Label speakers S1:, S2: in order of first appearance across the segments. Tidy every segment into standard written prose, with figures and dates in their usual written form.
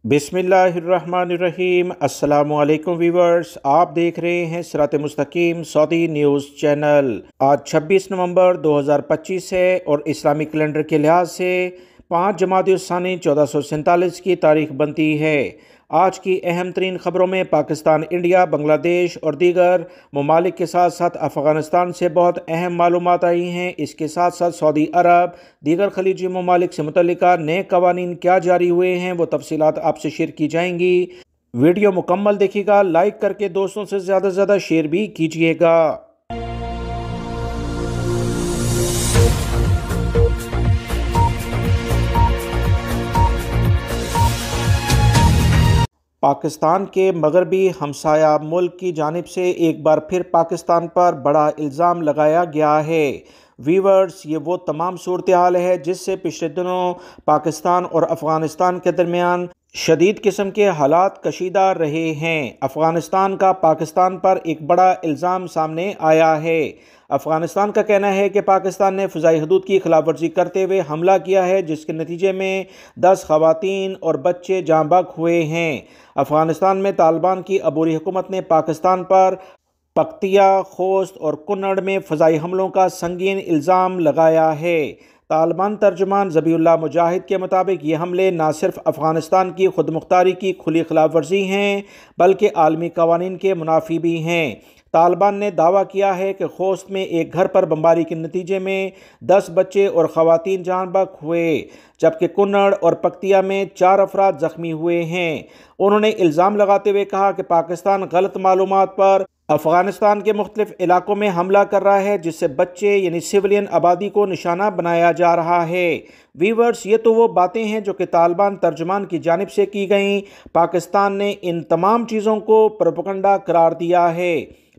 S1: बिस्मिल्लाहिर्रहमानिर्रहीम। अस्सलामुअलैकुम वीवर्स, आप देख रहे हैं सिरात मुस्तकीम सऊदी न्यूज़ चैनल। आज 26 नवंबर 2025 है और इस्लामी कैलेंडर के लिहाज से 5 जमात-उस-सानी 1447 की तारीख बनती है। आज की अहम तरीन ख़बरों में पाकिस्तान, इंडिया, बांग्लादेश और दीगर ममालिक के साथ साथ अफ़गानिस्तान से बहुत अहम मालूमात आई हैं। इसके साथ साथ सऊदी अरब, दीगर खलीजी ममालिक से मुतल्लिका नए कवानीन क्या जारी हुए हैं, वो तफसीलात आपसे शेयर की जाएंगी। वीडियो मुकम्मल देखिएगा, लाइक करके दोस्तों से ज़्यादा शेयर भी कीजिएगा। पाकिस्तान के मगरबी हमसाया मुल्क की जानिब से एक बार फिर पाकिस्तान पर बड़ा इल्ज़ाम लगाया गया है। वीवर्स, ये वो तमाम सूरत हाल है जिससे पिछले दिनों पाकिस्तान और अफ़गानिस्तान के दरमियान शदीद किस्म के हालात कशीदा रहे हैं। अफ़गानिस्तान का पाकिस्तान पर एक बड़ा इल्ज़ाम सामने आया है। अफ़गानिस्तान का कहना है कि पाकिस्तान ने फ़िज़ाई हदूद की खिलाफ वर्जी करते हुए हमला किया है, जिसके नतीजे में 10 ख़वातीन और बच्चे जाँ बहक हुए हैं। अफ़गानिस्तान में तालिबान की अबूरी हुकूमत ने पाकिस्तान पर पक्तिया, खोस्त और कुन्नड़ में फ़िज़ाई हमलों का संगीन इल्ज़ाम लगाया है। तालिबान तर्जुमान ज़बीउल्लाह मुजाहिद के मुताबिक ये हमले न सिर्फ अफ़गानिस्तान की खुद मुख्तारी की खुली खिलाफ वर्जी हैं, बल्कि आलमी कवानीन के मुनाफी भी हैं। तालिबान ने दावा किया है कि खोस्त में एक घर पर बमबारी के नतीजे में 10 बच्चे और ख़वातीन जान बहक हुए, जबकि कुन्नड़ और पक्तिया में 4 अफराद ज़ख्मी हुए हैं। उन्होंने इल्ज़ाम लगाते हुए कहा कि पाकिस्तान गलत मालूमात पर अफ़गानिस्तान के मुख्तलिफ इलाकों में हमला कर रहा है, जिससे बच्चे यानी सिविलियन आबादी को निशाना बनाया जा रहा है। वीवर्स, ये तो वो बातें हैं जो कि तालिबान तर्जुमान की जानिब से की गई। पाकिस्तान ने इन तमाम चीज़ों को प्रोपेगेंडा करार दिया है।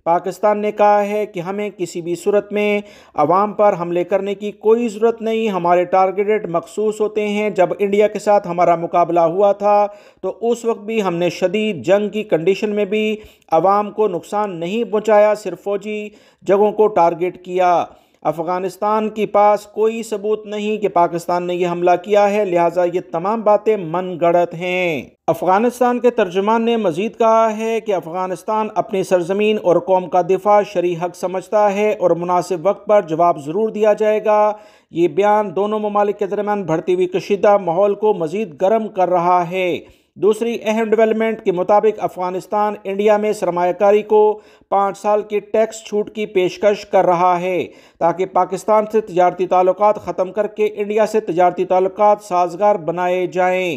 S1: पाकिस्तान ने कहा है कि हमें किसी भी सूरत में अवाम पर हमले करने की कोई ज़रूरत नहीं। हमारे टारगेटेड मखसूस होते हैं। जब इंडिया के साथ हमारा मुकाबला हुआ था तो उस वक्त भी हमने शदीद जंग की कंडीशन में भी अवाम को नुकसान नहीं पहुंचाया, सिर्फ फौजी जगहों को टारगेट किया। अफ़गानिस्तान के पास कोई सबूत नहीं कि पाकिस्तान ने यह हमला किया है, लिहाजा ये तमाम बातें मनगढ़ंत हैं। अफ़गानिस्तान के तर्जुमान ने मज़ीद कहा है कि अफ़गानिस्तान अपनी सरजमीन और कौम का दिफा शरई हक समझता है और मुनासिब वक्त पर जवाब ज़रूर दिया जाएगा। ये बयान दोनों ममालिक के दरमियान बढ़ती हुई कशीदा माहौल को मज़ीद गर्म कर रहा है। दूसरी अहम डेवलपमेंट के मुताबिक अफ़गानिस्तान इंडिया में सरमायाकारी को 5 साल की टैक्स छूट की पेशकश कर रहा है, ताकि पाकिस्तान से तजारती ताल्लुकात ख़त्म करके इंडिया से तजारती ताल्लुकात साजगार बनाए जाएँ।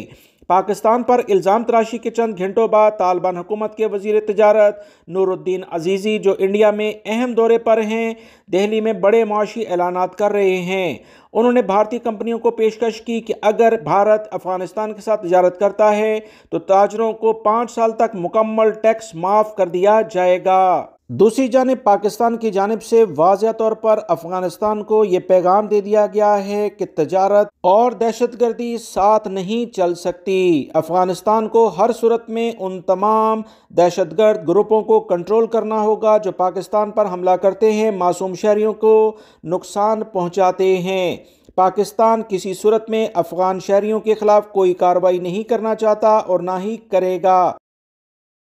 S1: पाकिस्तान पर इल्ज़ाम तराशी के चंद घंटों बाद तालिबान हुकूमत के वज़ीर तिजारत नूरुद्दीन अजीज़ी, जो इंडिया में अहम दौरे पर हैं, दिल्ली में बड़े मुआशी ऐलानात कर रहे हैं। उन्होंने भारतीय कंपनियों को पेशकश की कि अगर भारत अफ़गानिस्तान के साथ तिजारत करता है तो ताजरों को 5 साल तक मुकम्मल टैक्स माफ़ कर दिया जाएगा। दूसरी जानिब पाकिस्तान की जानिब से वाज़ेह तौर पर अफ़गानिस्तान को ये पैगाम दे दिया गया है कि तजारत और दहशतगर्दी साथ नहीं चल सकती। अफ़गानिस्तान को हर सूरत में उन तमाम दहशतगर्द ग्रुपों को कंट्रोल करना होगा जो पाकिस्तान पर हमला करते हैं, मासूम शहरियों को नुकसान पहुँचाते हैं। पाकिस्तान किसी सूरत में अफ़गान शहरियों के खिलाफ कोई कार्रवाई नहीं करना चाहता और ना ही करेगा।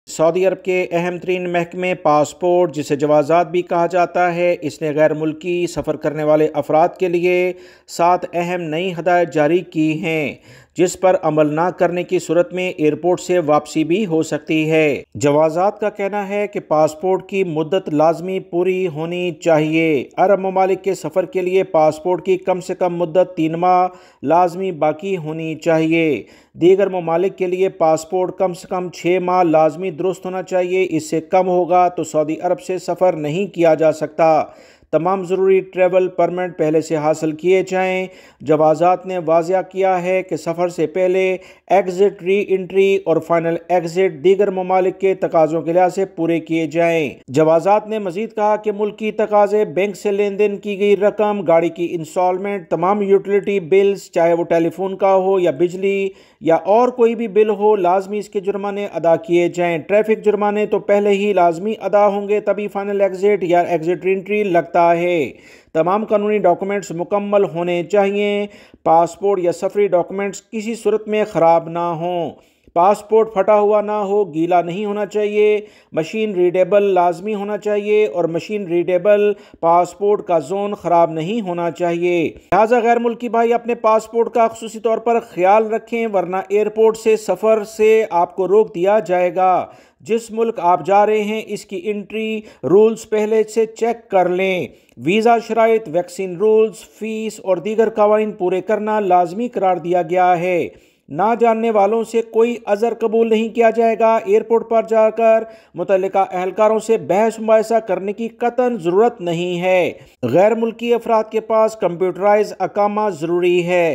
S1: सऊदी अरब के अहम तरीन महकमे पासपोर्ट, जिसे जवाज़ात भी कहा जाता है, इसने गैर मुल्की सफ़र करने वाले अफराद के लिए 7 अहम नई हदायत जारी की हैं, जिस पर अमल ना करने की सूरत में एयरपोर्ट से वापसी भी हो सकती है। जवाज़ात का कहना है कि पासपोर्ट की मुद्दत लाजमी पूरी होनी चाहिए। अरब ममालिक के सफ़र के लिए पासपोर्ट की कम से कम मुद्दत 3 माह लाजमी बाकी होनी चाहिए। दीगर ममालिक के लिए पासपोर्ट कम से कम 6 माह लाजमी दुरुस्त होना चाहिए। इससे कम होगा तो सऊदी अरब से सफ़र नहीं किया जा सकता। तमाम ज़रूरी ट्रैवल परमिट पहले से हासिल किए जाएँ। जवाज़ात ने वाज़िया किया है कि सफ़र से पहले एग्ज़िट, री एंट्री और फाइनल एग्ज़िट दीगर ममालिक के तकाज़ों के लिहाज से पूरे किए जाएँ। जवाज़ात ने मज़ीद कहा कि मुल्की तकाज़े, बैंक से लेन देन की गई रकम, गाड़ी की इंस्टॉलमेंट, तमाम यूटिलिटी बिल्स, चाहे वो टेलीफोन का हो या बिजली या और कोई भी बिल हो, लाजमी इसके जुर्माने अदा किए जाएँ। ट्रैफिक जुर्माने तो पहले ही लाजमी अदा होंगे, तभी फाइनल एग्ज़िट या एग्ज़िट एंट्री लगता है। तमाम कानूनी डॉक्यूमेंट्स मुकम्मल होने चाहिए। पासपोर्ट या सफरी डॉक्यूमेंट्स किसी सूरत में ख़राब ना हों। पासपोर्ट फटा हुआ ना हो, गीला नहीं होना चाहिए, मशीन रीडेबल लाजमी होना चाहिए और मशीन रीडेबल पासपोर्ट का जोन ख़राब नहीं होना चाहिए। लिहाजा गैर मुल्की भाई अपने पासपोर्ट का खुसूसी तौर पर ख्याल रखें, वरना एयरपोर्ट से सफ़र से आपको रोक दिया जाएगा। जिस मुल्क आप जा रहे हैं इसकी एंट्री रूल्स पहले से चेक कर लें। वीज़ा शराइत, वैक्सीन रूल्स, फ़ीस और दीगर कवानीन पूरे करना लाजमी करार दिया गया है। ना जानने वालों से कोई अज़र कबूल नहीं किया जाएगा। एयरपोर्ट पर जाकर मुतल्लिका अहलकारों से बहस मुबाहिसा करने की कतन ज़रूरत नहीं है। गैर मुल्की अफराद के पास कंप्यूटराइज अकामा ज़रूरी है।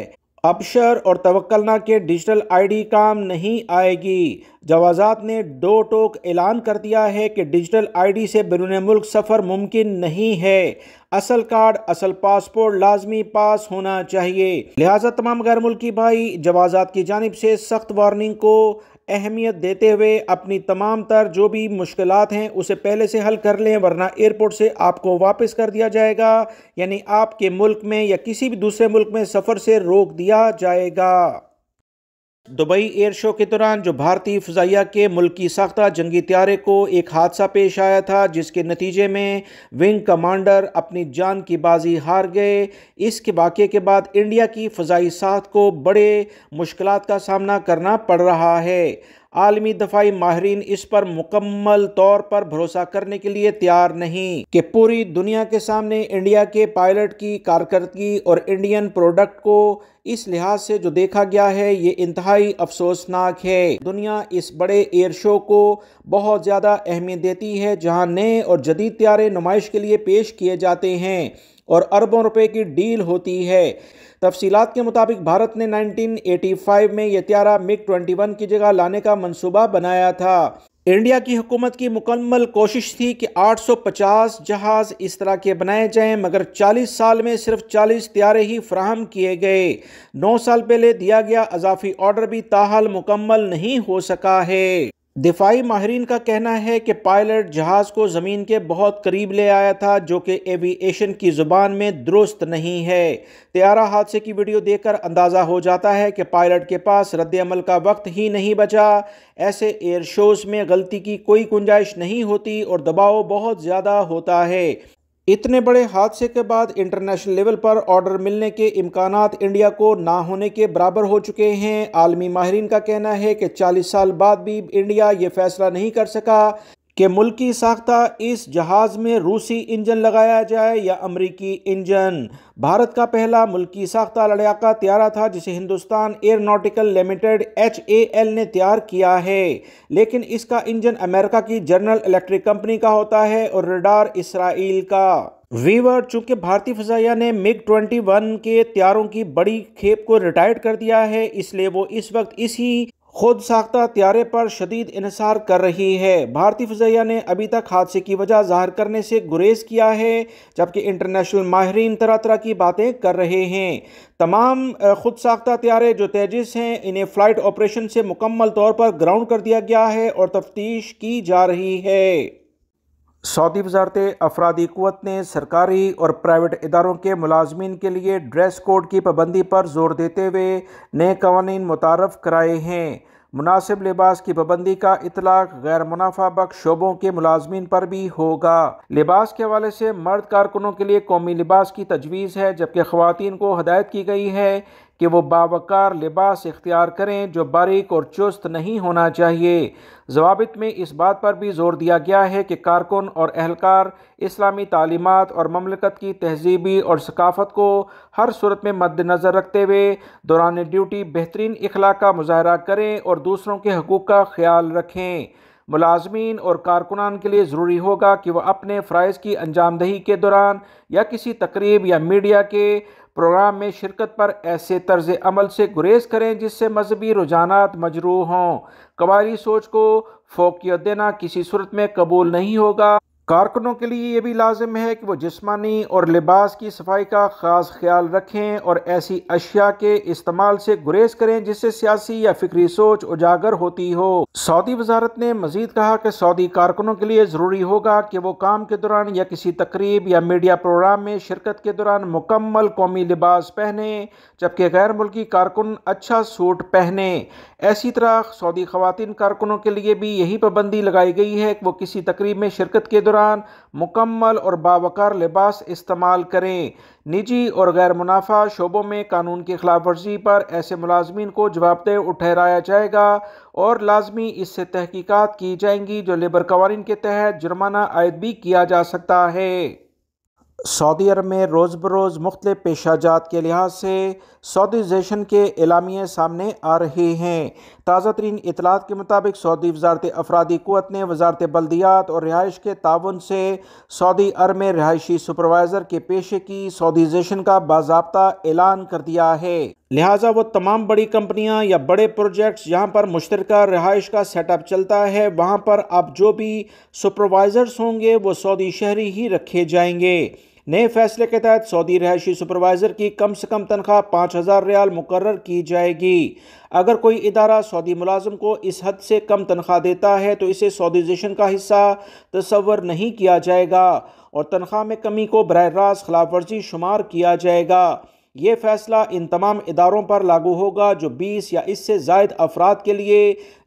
S1: अबशर और तवक्कलना के डिजिटल आईडी काम नहीं आएगी। जवाजात ने दो टोक ऐलान कर दिया है कि डिजिटल आईडी से बैरून मुल्क सफ़र मुमकिन नहीं है। असल कार्ड, असल पासपोर्ट लाजमी पास होना चाहिए। लिहाजा तमाम गैर मुल्की भाई जवाजात की जानिब से सख्त वार्निंग को अहमियत देते हुए अपनी तमाम तर जो भी मुश्किलात हैं उसे पहले से हल कर लें, वरना एयरपोर्ट से आपको वापस कर दिया जाएगा, यानी आपके मुल्क में या किसी भी दूसरे मुल्क में सफ़र से रोक दिया जाएगा। दुबई एयर शो के दौरान जो भारतीय फ़ज़ाइया के मुल्की साख्ता जंगी त्यारे को एक हादसा पेश आया था, जिसके नतीजे में विंग कमांडर अपनी जान की बाजी हार गए। इसके वाक़े के बाद इंडिया की फ़ज़ाई साख्त को बड़े मुश्किलात का सामना करना पड़ रहा है। आलमी दफाई माहिरीन इस पर मुकम्मल तौर पर भरोसा करने के लिए तैयार नहीं कि पूरी दुनिया के सामने इंडिया के पायलट की कारकर्दगी और इंडियन प्रोडक्ट को इस लिहाज से जो देखा गया है ये इंतहाई अफसोसनाक है। दुनिया इस बड़े एयर शो को बहुत ज़्यादा अहमियत देती है, जहां नए और जदीद त्यारे नुमाइश के लिए पेश किए जाते हैं और अरबों रुपए की डील होती है। तफसीलात के मुताबिक भारत ने 1985 में यह त्यारा मिग-21 की जगह लाने का मंसूबा बनाया था। इंडिया की हुकूमत की मुकम्मल कोशिश थी कि 850 जहाज़ इस तरह के बनाए जाएं, मगर 40 साल में सिर्फ 40 त्यारे ही फराहम किए गए। 9 साल पहले दिया गया अजाफी ऑर्डर भी ताहाल मुकम्मल नहीं हो सका है। दिफाई माहिरीन का कहना है कि पायलट जहाज़ को ज़मीन के बहुत करीब ले आया था, जो कि एविएशन की ज़ुबान में दुरुस्त नहीं है। त्यारा हादसे की वीडियो देखकर अंदाज़ा हो जाता है कि पायलट के पास रद्द अमल का वक्त ही नहीं बचा। ऐसे एयर शोज़ में गलती की कोई गुंजाइश नहीं होती और दबाव बहुत ज़्यादा होता है। इतने बड़े हादसे के बाद इंटरनेशनल लेवल पर ऑर्डर मिलने के इम्कानात इंडिया को ना होने के बराबर हो चुके हैं। आलमी माहिरीन का कहना है कि 40 साल बाद भी इंडिया ये फैसला नहीं कर सका कि मुल्की साख्ता इस जहाज़ में रूसी इंजन लगाया जाए या अमरीकी इंजन। भारत का पहला मुल्की साख्ता लड़ाका त्यारा था जिसे हिंदुस्तान एयरोनॉटिकल लिमिटेड HAL ने तैयार किया है, लेकिन इसका इंजन अमेरिका की जनरल इलेक्ट्रिक कंपनी का होता है और रडार इसराइल का। वीवर, चूंकि भारतीय फ़ज़ाइया ने मिग-21 के त्यारों की बड़ी खेप को रिटायर्ड कर दिया है, इसलिए वो इस वक्त इसी खुद साख्ता त्यारे पर शदीद इन्हिसार कर रही है। भारतीय फ़ज़ाइया ने अभी तक हादसे की वजह ज़ाहिर करने से गुरेज किया है, जबकि इंटरनेशनल माहिरीन तरह तरह की बातें कर रहे हैं। तमाम खुद साख्ता त्यारे जो तेजस हैं, इन्हें फ़्लाइट ऑपरेशन से मुकम्मल तौर पर ग्राउंड कर दिया गया है और तफ्तीश की जा रही है। सऊदी वज़ारत अफरादी क़ुव्वत ने सरकारी और प्राइवेट इदारों के मुलाजमीन के लिए ड्रेस कोड की पाबंदी पर जोर देते हुए नए कवानीन मुतारफ़ कराए हैं। मुनासिब लिबास की पाबंदी का इतलाक़ गैर मुनाफा बख्श शोबों के मुलाजमीन पर भी होगा। लिबास के हवाले से मर्द कारकुनों के लिए कौमी लिबास की तजवीज़ है, जबकि ख़वातीन को हदायत की गई है कि वो बावकार लिबास इख्तियार करें जो बारीक और चुस्त नहीं होना चाहिए। ज़वाबित में इस बात पर भी जोर दिया गया है कि कारकुन और अहलकार इस्लामी तालीमात और ममलकत की तहजीबी और सकाफ़त को हर सूरत में मद्देनज़र रखते हुए दौरान ड्यूटी बेहतरीन इखलाक का मुजाहरा करें और दूसरों के हकूक़ का ख्याल रखें। मुलाजमीन और कारकुनान के लिए ज़रूरी होगा कि वह अपने फ़राइज़ की अंजामदही के दौरान या किसी तकरीब या मीडिया के प्रोग्राम में शिरकत पर ऐसे तर्ज अमल से गुरेज करें जिससे मजहबी रुझानात मजरूह हों। कबायली सोच को फोकियत देना किसी सूरत में कबूल नहीं होगा। कारकुनों के लिए ये भी लाजिम है कि वो जिस्मानी और लिबास की सफाई का खास ख्याल रखें और ऐसी अशिया के इस्तेमाल से गुरेज करें जिससे सियासी या फिक्री सोच उजागर होती हो। सऊदी वजारत ने मजीद कहा कि सऊदी कारकुनों के लिए ज़रूरी होगा कि वो काम के दौरान या किसी तकरीब या मीडिया प्रोग्राम में शिरकत के दौरान मुकम्मल कौमी लिबास पहने, जबकि गैर मुल्की कारकुन अच्छा सूट पहने। ऐसी तरह सऊदी खवातीन कारकुनों के लिए भी यही पाबंदी लगाई गई है कि वो किसी तकरीब में शिरकत के दौरान मुकम्मल और बावकार लिबास इस्तेमाल करें। निजी और गैर मुनाफा शोबों में कानून की खिलाफ वर्जी पर ऐसे मुलाजमीन को जवाबदेह ठहराया जाएगा और लाजमी इससे तहकीकात की जाएंगी, जो लेबर कवानीन के तहत जुर्माना आयद भी किया जा सकता है। सऊदी अरब में रोज़ बरोज़ मुख्तलिफ पेशाजात के लिहाज से सऊदीज़ेशन के एलामिये सामने आ रहे हैं। ताज़ा तरीन इतलात के मुताबिक सऊदी वजारत अफरादी क़ुव्वत ने वजारत बल्दियात और रिहाइश के ताउन से सऊदी अरब में रिहायशी सुपरवाइज़र के पेशे की सऊदीज़ेशन का बाज़ाब्ता ऐलान कर दिया है। लिहाजा वो तमाम बड़ी कंपनियां या बड़े प्रोजेक्ट्स जहां पर मुश्तरका रिहाइश का सेटअप चलता है, वहां पर अब जो भी सुपरवाइज़र्स होंगे वो सऊदी शहरी ही रखे जाएंगे। नए फैसले के तहत सऊदी रिहायशी सुपरवाइज़र की कम से कम तनख्वाह 5,000 रियाल मुकर्रर की जाएगी। अगर कोई इदारा सऊदी मुलाजिम को इस हद से कम तनख्वाह देता है तो इसे सऊदीज़ेशन का हिस्सा तस्वर नहीं किया जाएगा और तनख्वाह में कमी को बराह रास्त खिलाफ वर्जी शुमार किया जाएगा। ये फैसला इन तमाम इदारों पर लागू होगा जो 20 या इससे ज़ायद अफराद के लिए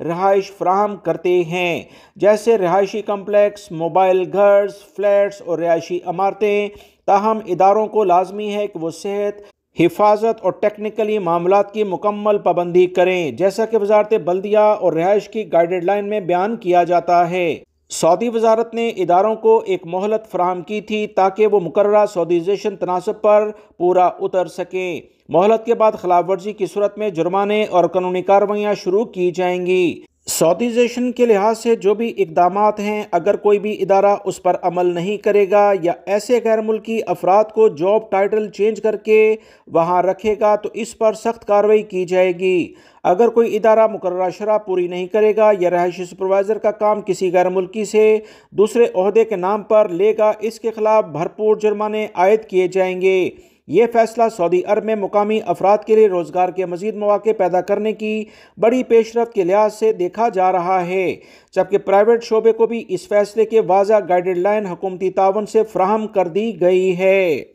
S1: रिहाइश फ्राहम करते हैं, जैसे रिहायशी कम्प्लेक्स, मोबाइल घर्स, फ्लैट्स और रिहायशी इमारतें। ताहम इदारों को लाजमी है कि वो सेहत, हिफाजत और टेक्निकली मामलात की मुकम्मल पाबंदी करें, जैसा कि वजारत बल्दिया और रिहाइश की गाइडलाइन में बयान किया जाता है। सऊदी वजारत ने इदारों को एक मोहलत फराहम की थी ताकि वो मुकर्ररा सऊदीज़ेशन तनासब पर पूरा उतर सकें। मोहलत के बाद खिलाफ वर्जी की सूरत में जुर्माने और कानूनी कार्रवाइयाँ शुरू की जाएंगी। सऊदीज़ेशन के लिहाज से जो भी इकदामात हैं, अगर कोई भी इदारा उस पर अमल नहीं करेगा या ऐसे गैर मुल्की अफराद को जॉब टाइटल चेंज करके वहाँ रखेगा तो इस पर सख्त कार्रवाई की जाएगी। अगर कोई इदारा मुकर्ररा शरह पूरी नहीं करेगा या रिहायशी सुपरवाइज़र का काम किसी गैर मुल्की से दूसरे ओहदे के नाम पर लेगा, इसके खिलाफ भरपूर जुर्माने आयद किए जाएंगे। ये फैसला सऊदी अरब में मुकामी अफराद के लिए रोज़गार के मज़ीद मौके पैदा करने की बड़ी पेशरफ के लिहाज से देखा जा रहा है, जबकि प्राइवेट शोबे को भी इस फैसले के वाज़ा गाइडलाइन हुकूमती ताउन से फ्राहम कर दी गई है।